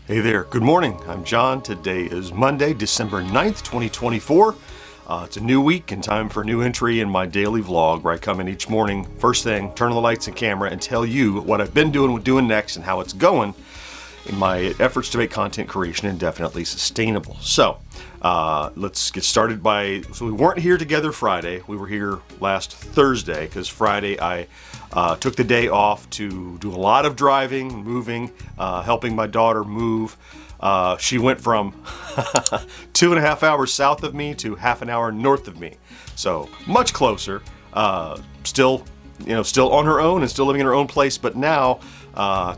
Hey there, good morning. I'm John. Today is Monday, December 9th, 2024. It's a new week and time for a new entry in my daily vlog where I come in each morning, first thing, turn on the lights and camera and tell you what I've been doing next and how it's going in my efforts to make content creation indefinitely sustainable. So let's get started so we weren't here together Friday. We were here last Thursday because Friday I took the day off to do a lot of driving, moving, helping my daughter move. She went from 2.5 hours south of me to half an hour north of me. So much closer, still on her own and still living in her own place, but now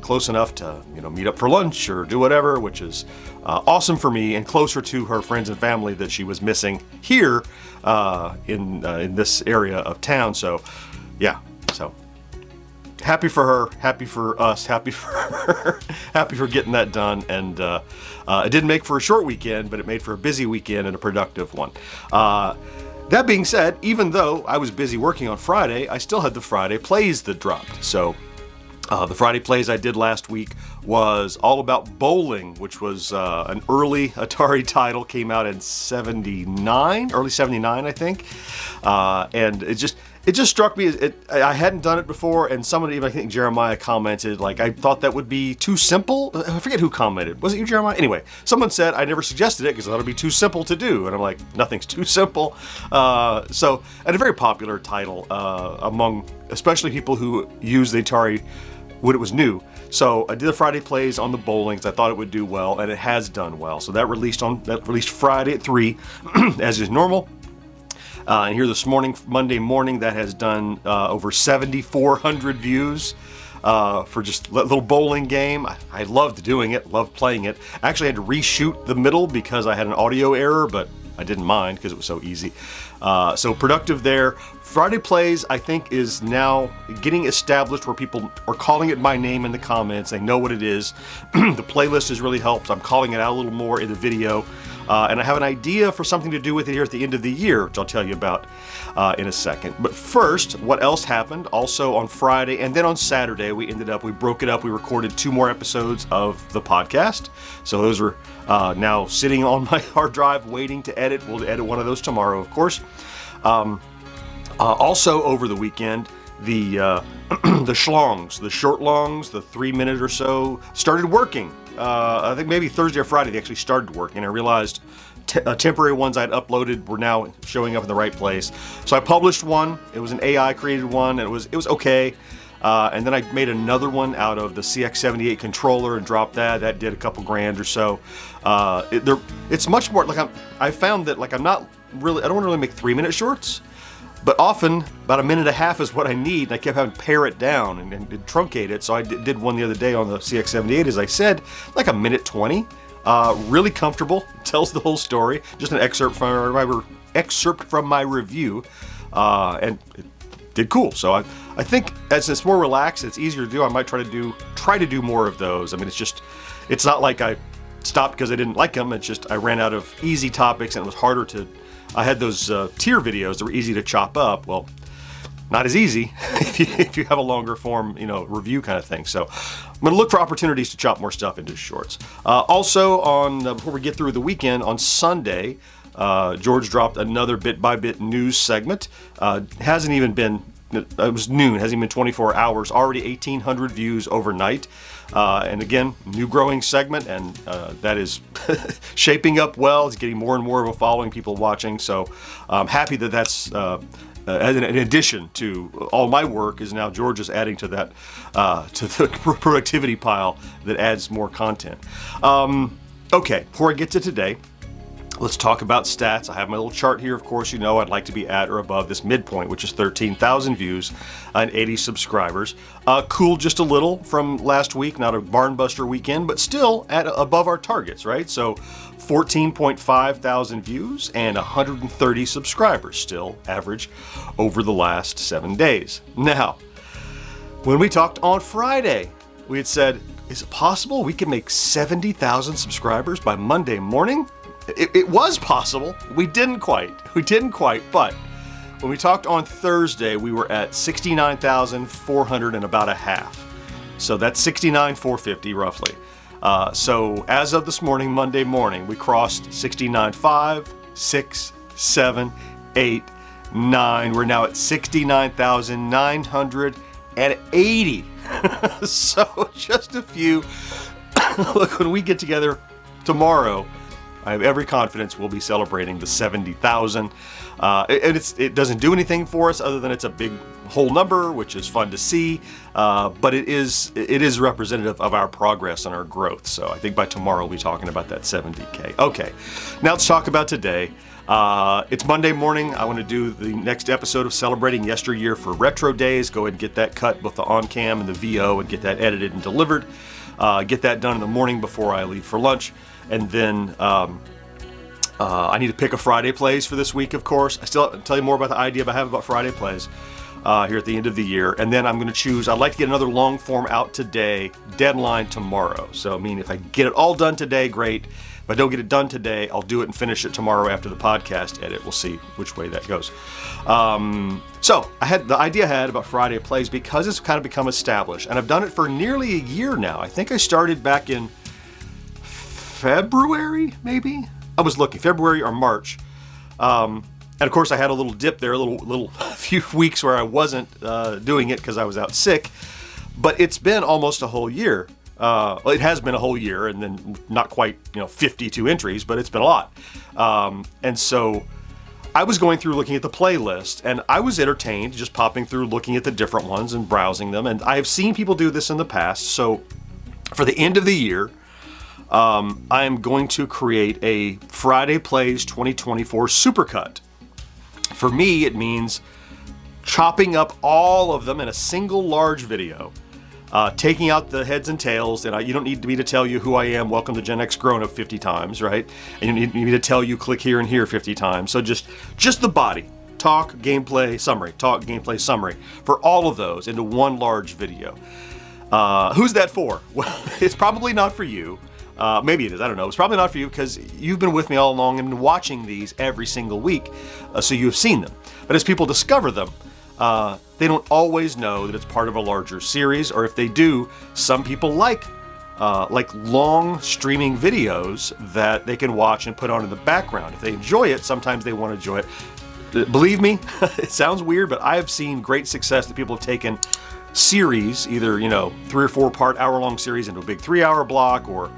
close enough to, meet up for lunch or do whatever, which is awesome for me and closer to her friends and family that she was missing here in this area of town. So yeah, happy for her, happy for us, happy for her, happy for getting that done. And it didn't make for a short weekend, but it made for a busy weekend and a productive one. That being said, even though I was busy working on Friday, I still had the Friday plays that dropped. So the Friday plays I did last week was all about bowling, which was an early Atari title, came out in early 79, I think. And it just struck me, I hadn't done it before, and someone, even I think Jeremiah commented, like, I thought that would be too simple. I forget who commented. Was it you, Jeremiah? Anyway, someone said I never suggested it because I thought it'd be too simple to do. And I'm like, nothing's too simple. And a very popular title among especially people who use the Atari when it was new. So I did the Friday plays on the bowlings. I thought it would do well, and it has done well. So that released Friday at 3, as is normal. And here this morning, Monday morning, that has done over 7,400 views for just a little bowling game. I loved doing it, loved playing it. I actually had to reshoot the middle because I had an audio error, but I didn't mind because it was so easy. So productive there. Friday Plays, I think, is now getting established where people are calling it by name in the comments. They know what it is. The playlist has really helped. I'm calling it out a little more in the video. And I have an idea for something to do with it here at the end of the year, which I'll tell you about in a second. But first, what else happened? Also on Friday and then on Saturday, we broke it up. We recorded 2 more episodes of the podcast. So those are now sitting on my hard drive waiting to edit. We'll edit one of those tomorrow, of course. Also over the weekend, the schlongs, the short longs, the 3-minute or so, started working. I think maybe Thursday or Friday they actually started working. I realized temporary ones I'd uploaded were now showing up in the right place. So I published one. It was an AI created one, and it was okay. And then I made another one out of the CX78 controller and dropped that. That did a couple grand or so. It's much more like I found that I don't want to really make 3-minute shorts. But often, about 1.5 minutes is what I need, and I kept having to pare it down and truncate it. So I did one the other day on the CX78, as I said, like 1:20. Really comfortable, tells the whole story. Just an excerpt from my review, and it did cool. So I think as it's more relaxed, it's easier to do. I might try to do more of those. I mean, it's not like I stopped because I didn't like them. It's just I ran out of easy topics, and it was harder to. I had those tier videos that were easy to chop up. Well, not as easy if you have a longer form, review kind of thing. So I'm going to look for opportunities to chop more stuff into shorts. Also, before we get through the weekend, on Sunday, George dropped another bit-by-bit news segment. Hasn't even been. It was noon. Hasn't even been 24 hours. Already 1,800 views overnight. And again, new growing segment, and that is shaping up well. It's getting more and more of a following, people watching. So I'm happy that that's in addition to all my work, is now George is adding to that to the productivity pile that adds more content. Okay, before I get to today, let's talk about stats. I have my little chart here. Of course, I'd like to be at or above this midpoint, which is 13,000 views and 80 subscribers. Cool just a little from last week, not a barnbuster weekend, but still at above our targets, right? So 14.5 thousand views and 130 subscribers still average over the last 7 days. Now, when we talked on Friday, we had said, is it possible we can make 70,000 subscribers by Monday morning? It was possible. We didn't quite, but when we talked on Thursday, we were at 69,400 and about a half. So that's 69,450 roughly. So as of this morning, Monday morning, we crossed 69.5, 6, 7, 8, 9. We're now at 69,980. So just a few. Look, when we get together tomorrow, I have every confidence we'll be celebrating the 70,000. And it doesn't do anything for us other than it's a big whole number, which is fun to see. But it is representative of our progress and our growth. So I think by tomorrow we'll be talking about that 70K. Okay, now let's talk about today. It's Monday morning. I want to do the next episode of Celebrating Yesteryear for Retro Days. Go ahead and get that cut, both the on-cam and the VO, and get that edited and delivered. Get that done in the morning before I leave for lunch. And then I need to pick a Friday Plays for this week, of course. I still have to tell you more about the idea I have about Friday Plays here at the end of the year. And then I'm going to choose, I'd like to get another long form out today, deadline tomorrow. So, I mean, if I get it all done today, great. If I don't get it done today, I'll do it and finish it tomorrow after the podcast edit. We'll see which way that goes. So I had the idea I had about Friday Plays because it's kind of become established. And I've done it for nearly a year now. I think I started back in February, maybe? I was looking, February or March. And of course I had a little dip there, a little few weeks where I wasn't doing it because I was out sick. But it's been almost a whole year. Well, it has been a whole year, and then not quite, 52 entries, but it's been a lot. And so I was going through looking at the playlist, and I was entertained just popping through, looking at the different ones and browsing them. And I have seen people do this in the past. So for the end of the year, I am going to create a Friday Plays 2024 Supercut. For me, it means chopping up all of them in a single large video, taking out the heads and tails. And you don't need me to tell you who I am. Welcome to GenXGrownUp 50 times, right? And you need me to tell you click here and here 50 times. So just the body. Talk, gameplay, summary. Talk, gameplay, summary. For all of those into one large video. Who's that for? Well, it's probably not for you. Maybe it is, I don't know. It's probably not for you because you've been with me all along and been watching these every single week, so you've seen them. But as people discover them, they don't always know that it's part of a larger series, or if they do, some people like long streaming videos that they can watch and put on in the background. If they enjoy it, sometimes they want to enjoy it. Believe me, it sounds weird, but I have seen great success that people have taken series, either 3 or 4 part hour-long series into a big 3-hour block, or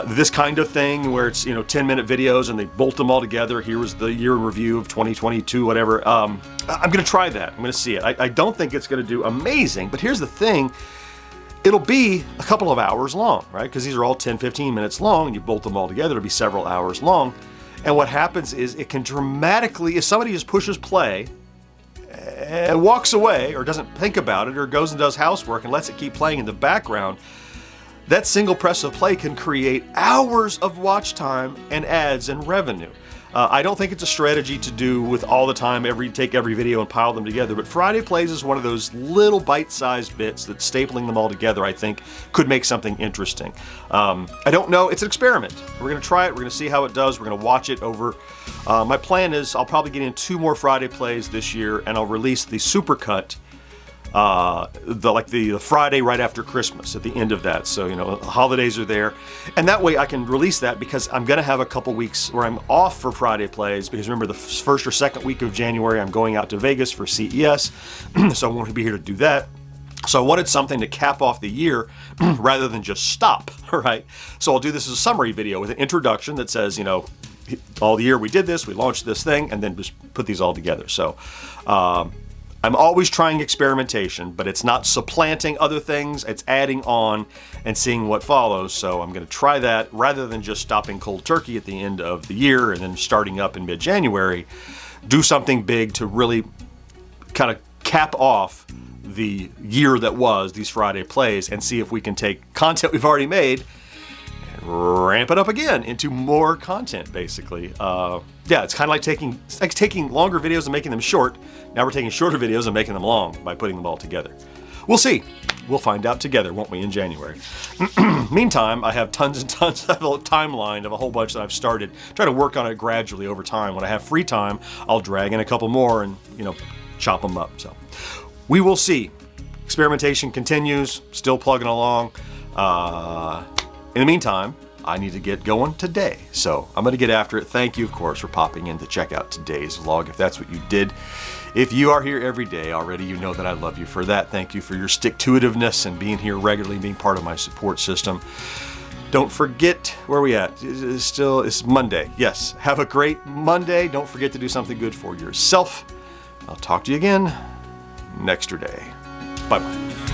this kind of thing where it's 10-minute videos and they bolt them all together. Here was the year in review of 2022, whatever. I'm going to try that. I'm going to see it. I don't think it's going to do amazing, but here's the thing. It'll be a couple of hours long, right? Because these are all 10-15 minutes long, and you bolt them all together, it'll be several hours long. And what happens is it can dramatically, if somebody just pushes play and walks away, or doesn't think about it, or goes and does housework and lets it keep playing in the background, that single press of play can create hours of watch time and ads and revenue. I don't think it's a strategy to do with all the time, take every video and pile them together, but Friday Plays is one of those little bite-sized bits that stapling them all together, I think, could make something interesting. I don't know, it's an experiment. We're going to try it, we're going to see how it does, we're going to watch it over. My plan is I'll probably get in 2 more Friday Plays this year, and I'll release the Supercut the Friday right after Christmas at the end of that. So, the holidays are there. And that way I can release that because I'm going to have a couple weeks where I'm off for Friday Plays, because remember the first or second week of January, I'm going out to Vegas for CES. So I want to be here to do that. So I wanted something to cap off the year rather than just stop, right? So I'll do this as a summary video with an introduction that says, all the year we did this, we launched this thing, and then just put these all together. So, I'm always trying experimentation, but it's not supplanting other things, it's adding on and seeing what follows. So I'm going to try that rather than just stopping cold turkey at the end of the year and then starting up in mid-January. Do something big to really kind of cap off the year that was these Friday Plays and see if we can take content we've already made and ramp it up again into more content, basically. It's kind of like taking longer videos and making them short. Now we're taking shorter videos and making them long by putting them all together. We'll see. We'll find out together, won't we, in January. Meantime, I have tons and tons of a timeline of a whole bunch that I've started. Try to work on it gradually over time. When I have free time, I'll drag in a couple more and, chop them up. So we will see. Experimentation continues, still plugging along. In the meantime, I need to get going today, so I'm going to get after it. Thank you, of course, for popping in to check out today's vlog, if that's what you did. If you are here every day already, you know that I love you for that. Thank you for your stick-to-itiveness and being here regularly, being part of my support system. Don't forget, where are we at? It's Monday. Yes, have a great Monday. Don't forget to do something good for yourself. I'll talk to you again next day. Bye-bye.